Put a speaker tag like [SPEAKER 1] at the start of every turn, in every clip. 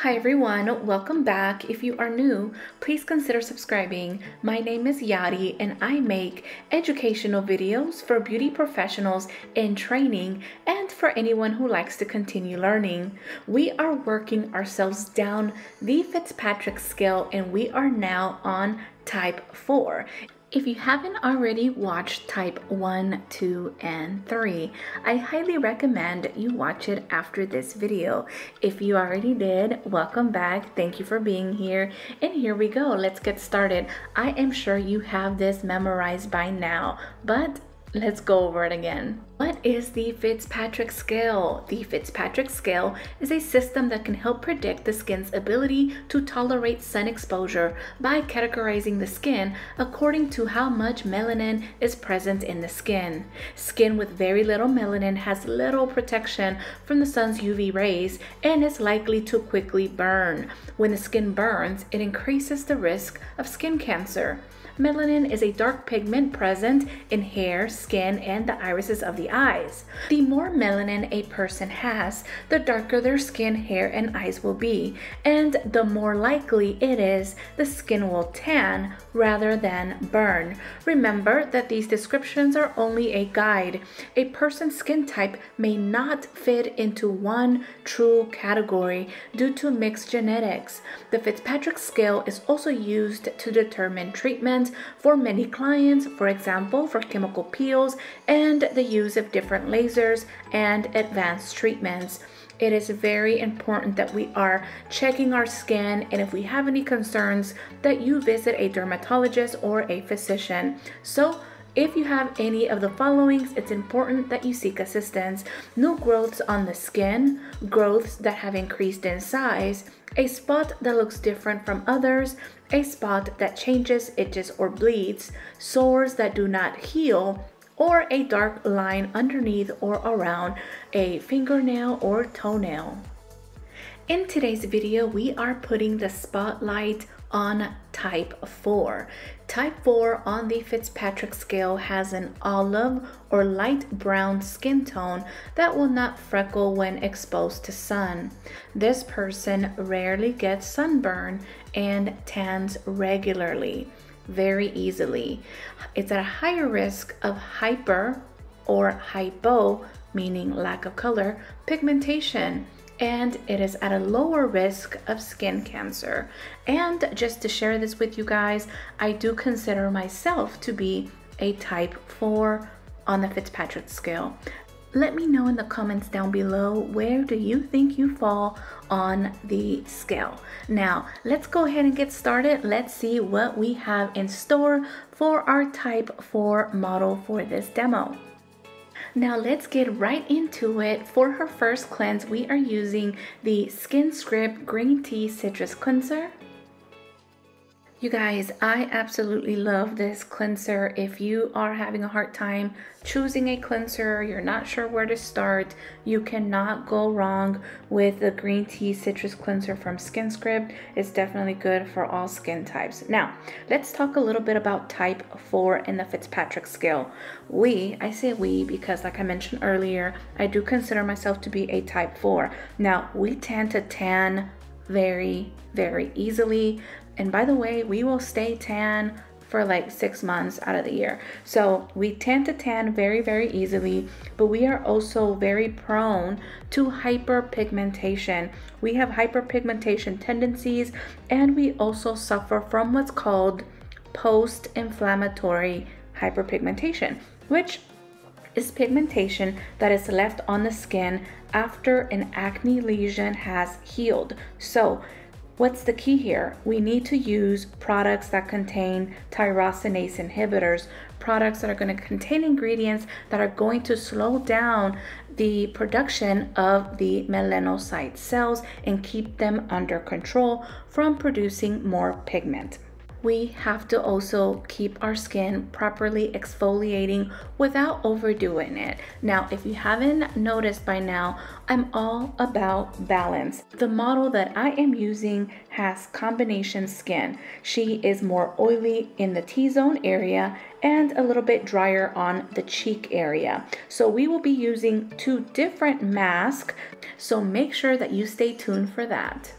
[SPEAKER 1] Hi everyone, welcome back. If you are new, please consider subscribing. My name is Yadi and I make educational videos for beauty professionals in training and for anyone who likes to continue learning. We are working ourselves down the Fitzpatrick scale and we are now on type 4. If you haven't already watched type 1, 2, and 3, I highly recommend you watch it after this video. If you already did, welcome back. Thank you for being here. And here we go. Let's get started. I am sure you have this memorized by now, but let's go over it again. What is the Fitzpatrick scale? The Fitzpatrick scale is a system that can help predict the skin's ability to tolerate sun exposure by categorizing the skin according to how much melanin is present in the skin. Skin with very little melanin has little protection from the sun's UV rays and is likely to quickly burn. When the skin burns, it increases the risk of skin cancer. Melanin is a dark pigment present in hair, skin, and the irises of the eyes. The more melanin a person has, the darker their skin, hair, and eyes will be, and the more likely it is the skin will tan rather than burn. Remember that these descriptions are only a guide. A person's skin type may not fit into one true category due to mixed genetics. The Fitzpatrick scale is also used to determine treatment for many clients, for example, for chemical peels and the use of different lasers and advanced treatments. It is very important that we are checking our skin, and if we have any concerns, that you visit a dermatologist or a physician. So if you have any of the followings, it's important that you seek assistance. New growths on the skin, growths that have increased in size, a spot that looks different from others, a spot that changes, itches, or bleeds, sores that do not heal, or a dark line underneath or around a fingernail or toenail. In today's video, we are putting the spotlight on type 4. Type 4 on the Fitzpatrick scale has an olive or light brown skin tone that will not freckle when exposed to sun. This person rarely gets sunburn and tans regularly, very easily. It's at a higher risk of hyper or hypo, meaning lack of color, pigmentation, and it is at a lower risk of skin cancer. And just to share this with you guys, I do consider myself to be a type 4 on the Fitzpatrick scale. Let me know in the comments down below, where do you think you fall on the scale? Now, let's go ahead and get started. Let's see what we have in store for our type 4 model for this demo. Now let's get right into it. For her first cleanse, we are using the Skin Script Green Tea Citrus Cleanser. You guys, I absolutely love this cleanser. If you are having a hard time choosing a cleanser, you're not sure where to start, you cannot go wrong with the Green Tea Citrus Cleanser from Skin Script. It's definitely good for all skin types. Now, let's talk a little bit about type 4 in the Fitzpatrick scale. I say we because, like I mentioned earlier, I do consider myself to be a type 4. Now, we tend to tan very, very easily. And by the way, we will stay tan for like 6 months out of the year. So we tend to tan very, very easily, but we are also very prone to hyperpigmentation. We have hyperpigmentation tendencies, and we also suffer from what's called post-inflammatory hyperpigmentation, which is pigmentation that is left on the skin after an acne lesion has healed. So what's the key here? We need to use products that contain tyrosinase inhibitors, products that are going to contain ingredients that are going to slow down the production of the melanocyte cells and keep them under control from producing more pigment. We have to also keep our skin properly exfoliating without overdoing it. Now, if you haven't noticed by now, I'm all about balance. The model that I am using has combination skin. She is more oily in the T-zone area and a little bit drier on the cheek area. So we will be using two different masks, so make sure that you stay tuned for that.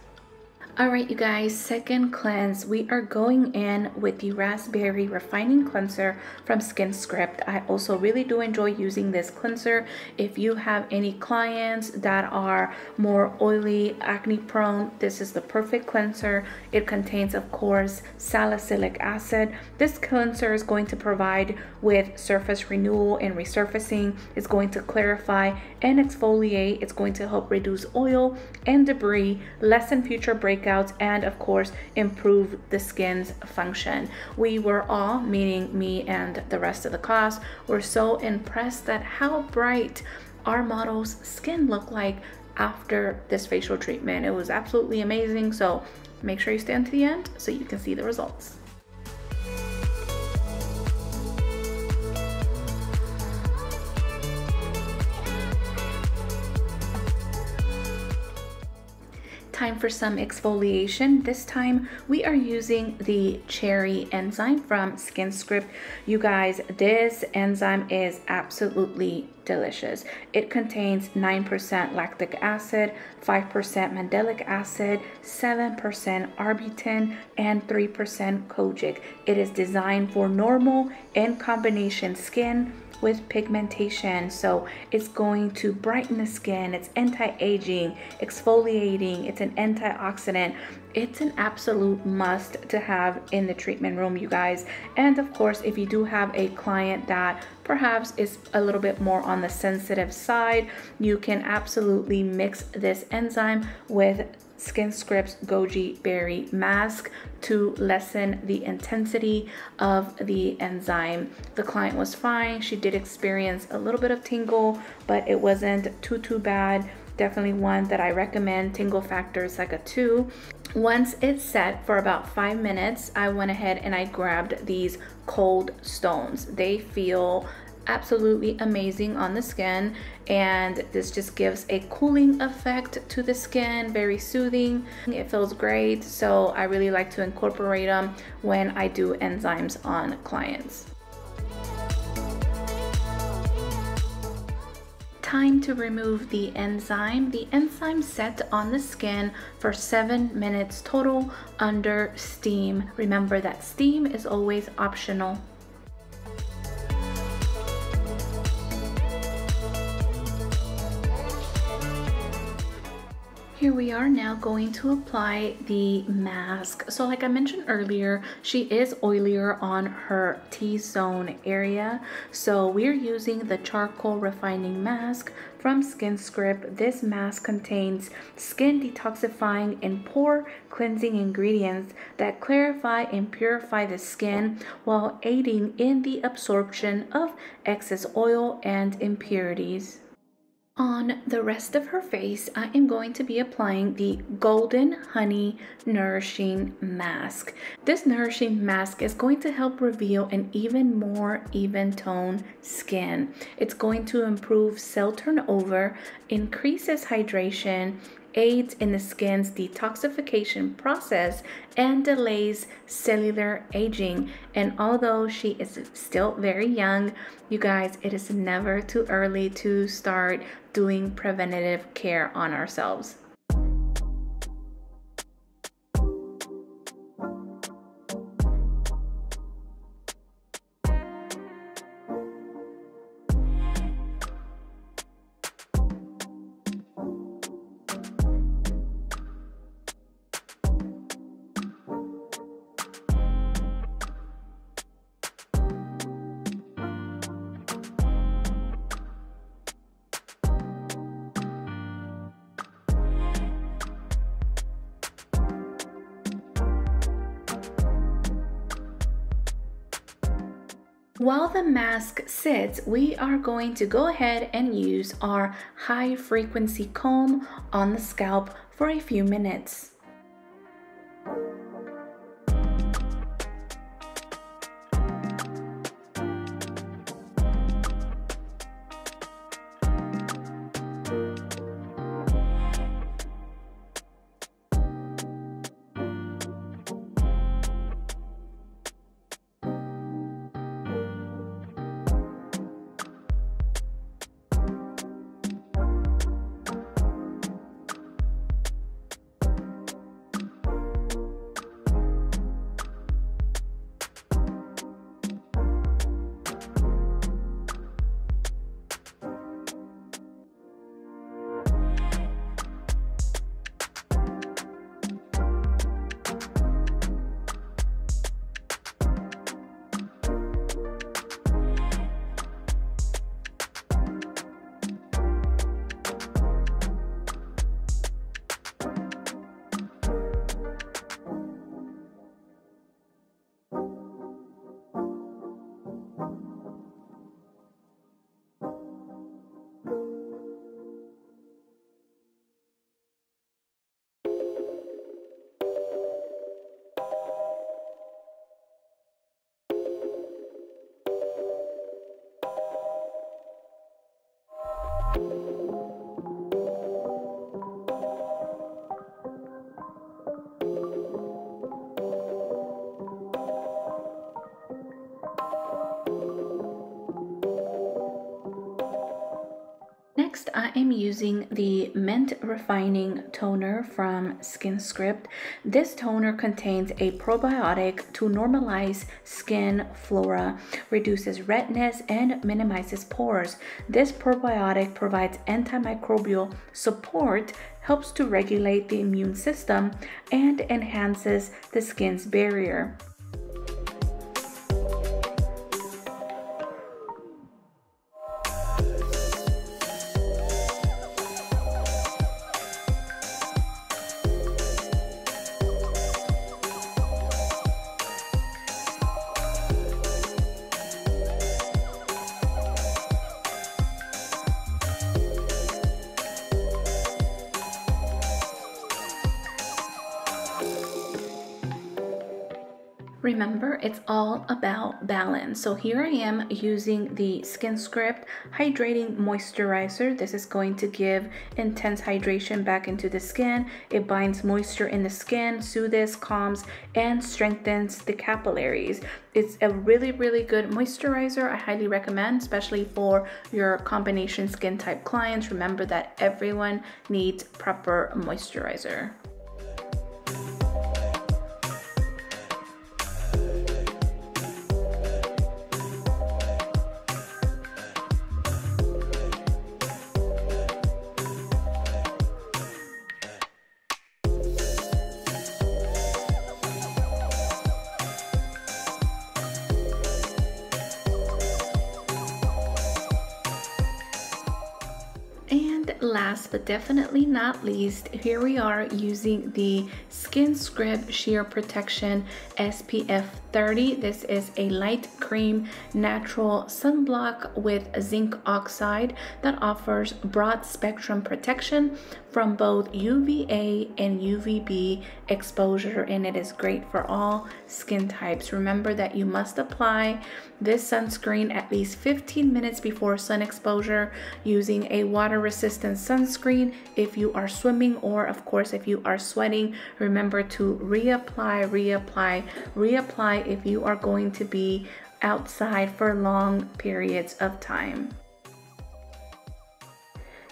[SPEAKER 1] All right, you guys, second cleanse. We are going in with the Raspberry Refining Cleanser from SkinScript. I also really do enjoy using this cleanser. If you have any clients that are more oily, acne prone, this is the perfect cleanser. It contains, of course, salicylic acid. This cleanser is going to provide with surface renewal and resurfacing. It's going to clarify and exfoliate. It's going to help reduce oil and debris, lessen future breakouts, and of course improve the skin's function. We were all, meaning me and the rest of the class, were so impressed at how bright our model's skin looked like after this facial treatment. It was absolutely amazing. So make sure you stay until the end so you can see the results. Time for some exfoliation. This time we are using the cherry enzyme from SkinScript. You guys, this enzyme is absolutely delicious. It contains 9% lactic acid, 5% mandelic acid, 7% arbutin, and 3% kojic. It is designed for normal and combination skin with pigmentation, so it's going to brighten the skin. It's anti-aging, exfoliating, it's an antioxidant. It's an absolute must to have in the treatment room, you guys. And of course, if you do have a client that perhaps is a little bit more on the sensitive side, you can absolutely mix this enzyme with SkinScript's Goji Berry Mask to lessen the intensity of the enzyme. The client was fine. She did experience a little bit of tingle, but it wasn't too bad. Definitely one that I recommend. Tingle factor is like a 2. Once it's set for about 5 minutes, I went ahead and I grabbed these cold stones. They feel absolutely amazing on the skin, and this just gives a cooling effect to the skin, very soothing. It feels great, so I really like to incorporate them when I do enzymes on clients. Time to remove the enzyme. The enzyme set on the skin for 7 minutes total under steam. Remember that steam is always optional. Here we are now going to apply the mask. So like I mentioned earlier, she is oilier on her T-zone area. So we're using the charcoal refining mask from SkinScript. This mask contains skin detoxifying and pore cleansing ingredients that clarify and purify the skin while aiding in the absorption of excess oil and impurities. On the rest of her face, I am going to be applying the Golden Honey Nourishing Mask. This nourishing mask is going to help reveal an even more even tone skin. It's going to improve cell turnover, increases hydration, aids in the skin's detoxification process, and delays cellular aging. And although she is still very young, you guys, it is never too early to start doing preventative care on ourselves. While the mask sits, we are going to go ahead and use our high frequency comb on the scalp for a few minutes. I am using the Mint Refining Toner from SkinScript. This toner contains a probiotic to normalize skin flora, reduces redness, and minimizes pores. This probiotic provides antimicrobial support, helps to regulate the immune system, and enhances the skin's barrier. Remember, it's all about balance. So here I am using the SkinScript Hydrating Moisturizer. This is going to give intense hydration back into the skin. It binds moisture in the skin, soothes, calms, and strengthens the capillaries. It's a really, really good moisturizer. I highly recommend, especially for your combination skin type clients. Remember that everyone needs proper moisturizer. And last but definitely not least, here we are using the SkinScript Sheer Protection SPF 30. This is a light cream natural sunblock with zinc oxide that offers broad spectrum protection from both UVA and UVB exposure, and it is great for all skin types. Remember that you must apply this sunscreen at least 15 minutes before sun exposure using a water resistant sunscreen if you are swimming, or of course if you are sweating, remember to reapply if you are going to be outside for long periods of time.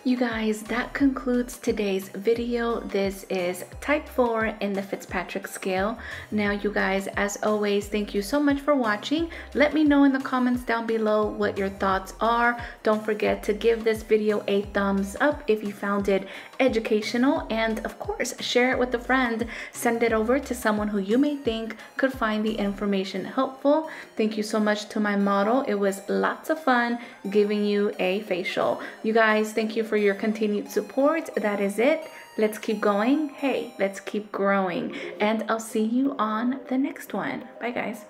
[SPEAKER 1] You guys, that concludes today's video. This is type 4 in the Fitzpatrick scale. Now you guys, as always, thank you so much for watching. Let me know in the comments down below what your thoughts are. Don't forget to give this video a thumbs up if you found it educational, and of course share it with a friend. Send it over to someone who you may think could find the information helpful. Thank you so much to my model. It was lots of fun giving you a facial. You guys, thank you for your continued support. That is it. Let's keep going. Hey, let's keep growing, and I'll see you on the next one. Bye guys.